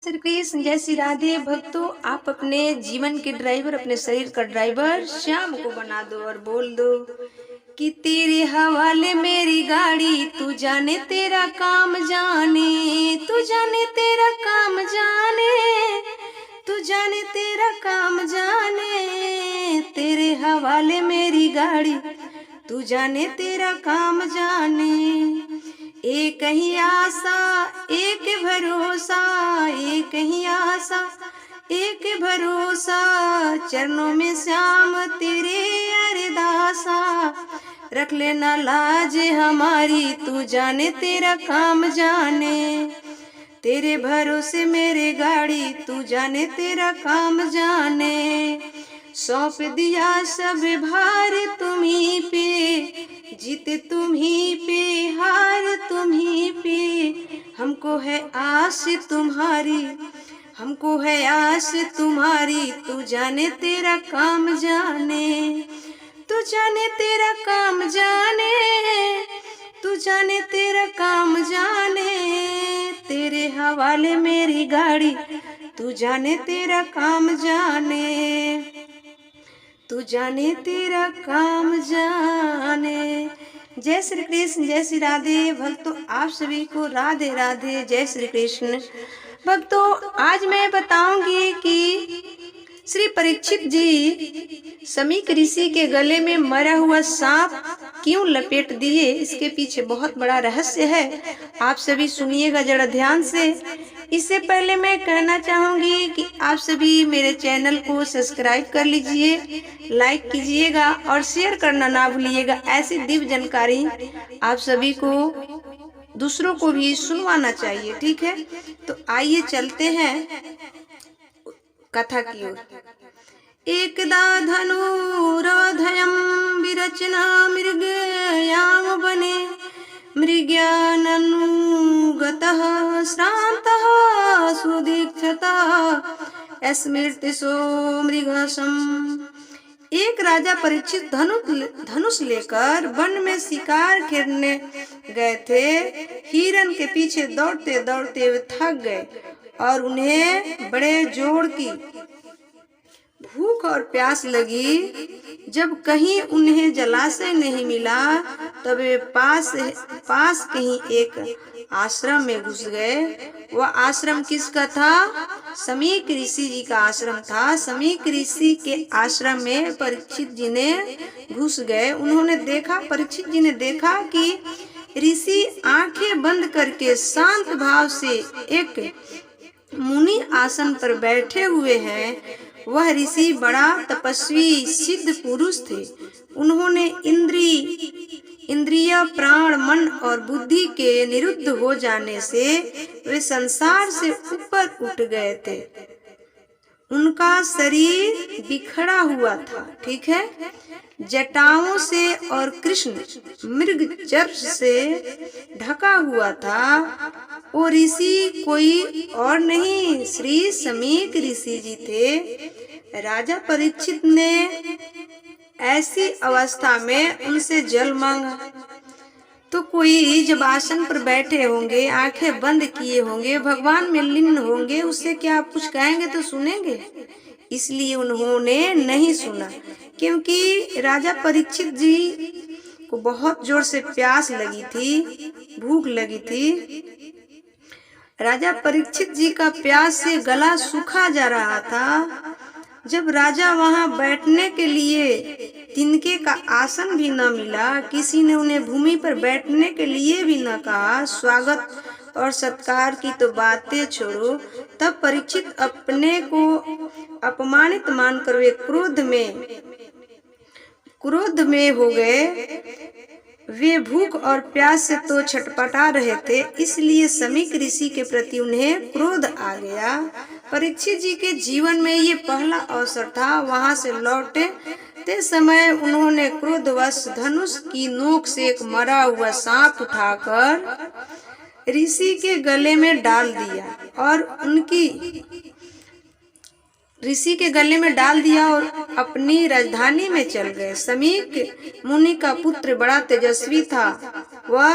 श्री कृष्ण जय श्री राधे। भक्तों, आप अपने जीवन के ड्राइवर, अपने शरीर का ड्राइवर श्याम को बना दो और बोल दो कि तेरे हवाले मेरी गाड़ी, तू जाने तेरा काम जाने, तू जाने तेरा काम जाने, तू जाने तेरा काम जाने, तेरे हवाले मेरी गाड़ी, तू जाने तेरा काम जाने। एक ही आशा एक भरोसा, एक ही आशा एक भरोसा, चरणों में श्याम तेरे अरदासा, रख लेना लाज हमारी, तू जाने तेरा काम जाने, तेरे भरोसे मेरे गाड़ी, तू जाने तेरा काम जाने। सौंप दिया सब भार तुम्ही पे, जीते तुम्ही पे, हार तुम्ही पे, हमको है आस तुम्हारी, हमको है आस तुम्हारी, तू जाने तेरा काम जाने, तू जाने तेरा काम जाने, तू जाने तेरा काम जाने, तेरे हवाले मेरी गाड़ी, तू जाने तेरा काम जाने, तू जाने तेरा काम जाने। जय श्री कृष्ण जय श्री राधे। भक्तों, आप सभी को राधे राधे, जय श्री कृष्ण। भक्तों, आज मैं बताऊंगी कि श्री परीक्षित जी समीक ऋषि के गले में मरा हुआ सांप क्यों लपेट दिए, इसके पीछे बहुत बड़ा रहस्य है। आप सभी सुनिएगा जरा ध्यान से। इससे पहले मैं कहना चाहूंगी कि आप सभी मेरे चैनल को सब्सक्राइब कर लीजिए, लाइक कीजिएगा और शेयर करना ना भूलिएगा। ऐसी दिव्य जानकारी आप सभी को दूसरों को भी सुनवाना चाहिए, ठीक है। तो आइए चलते हैं कथा की ओर। एकदा धनुराधयं विरचना मृगयाम बने, मृग्याननुगतः श्रान्तः सुदीक्षतः स्मृतिशो मृगशम्। एक राजा परीक्षित धनुष लेकर वन में शिकार खेलने गए थे। हिरन के पीछे दौड़ते दौड़ते वे थक गए और उन्हें बड़े जोर की भूख और प्यास लगी। जब कहीं उन्हें जलाशय नहीं मिला तब वे पास कहीं एक आश्रम में घुस गए। वह आश्रम किसका था? समीक ऋषि जी का आश्रम था। समीक ऋषि के आश्रम में परीक्षित जी ने घुस गए। परीक्षित जी ने देखा कि ऋषि आंखें बंद करके शांत भाव से एक मुनि आसन पर बैठे हुए हैं। वह ऋषि बड़ा तपस्वी सिद्ध पुरुष थे। उन्होंने इंद्रिय, प्राण, मन और बुद्धि के निरुद्ध हो जाने से वे संसार से ऊपर उठ गए थे। उनका शरीर बिखरा हुआ था, ठीक है, जटाओं से और कृष्ण मृग चर्च से ढका हुआ था। वो ऋषि कोई और नहीं, श्री समीक ऋषि जी थे। राजा परीक्षित ने ऐसी अवस्था में उनसे जल मांगा तो कोई जब आसन पर बैठे होंगे, आंखें बंद किए होंगे, भगवान में लीन होंगे, उससे क्या आप कुछ कहेंगे तो सुनेंगे? इसलिए उन्होंने नहीं सुना, क्योंकि राजा परीक्षित जी को बहुत जोर से प्यास लगी थी, भूख लगी थी। राजा परीक्षित जी का प्यास से गला सूखा जा रहा था। जब राजा वहां बैठने के लिए तिनके का आसन भी न मिला, किसी ने उन्हें भूमि पर बैठने के लिए भी न कहा, स्वागत और सत्कार की तो बातें छोड़ो, तब परीक्षित अपने को अपमानित मानकर वे क्रोध में हो गए। वे भूख और प्यास से तो छटपटा रहे थे, इसलिए समीक ऋषि के प्रति उन्हें क्रोध आ गया। परीक्षित जी के जीवन में ये पहला अवसर था। वहां से लौटते समय उन्होंने क्रोधवश धनुष की नोक से एक मरा हुआ सांप उठाकर ऋषि के गले में डाल दिया और अपनी राजधानी में चल गए। समीक मुनि का पुत्र बड़ा तेजस्वी था। वह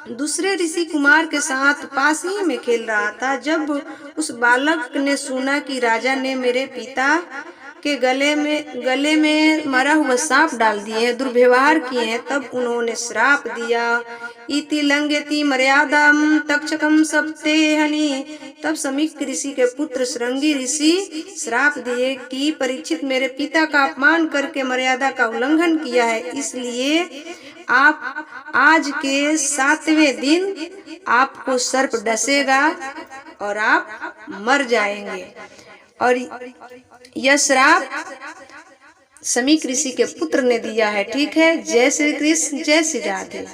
दूसरे ऋषि कुमार के साथ पास ही में खेल रहा था। जब उस बालक ने सुना कि राजा ने मेरे पिता के गले में मरा हुआ सांप डाल दिए हैं, दुर्व्यवहार किए हैं, तब उन्होंने श्राप दिया। इति लंघयति मर्यादाम तक्षकम सप्ते हनि। तब समीक ऋषि के पुत्र श्रृंगी ऋषि श्राप दिए कि परीक्षित मेरे पिता का अपमान करके मर्यादा का उल्लंघन किया है, इसलिए आप आज के 7वें दिन आपको सर्प डसेगा और आप मर जाएंगे। और यह श्राप समीक ऋषि के पुत्र ने दिया है। ठीक है। जय श्री कृष्ण, जय श्री राधे।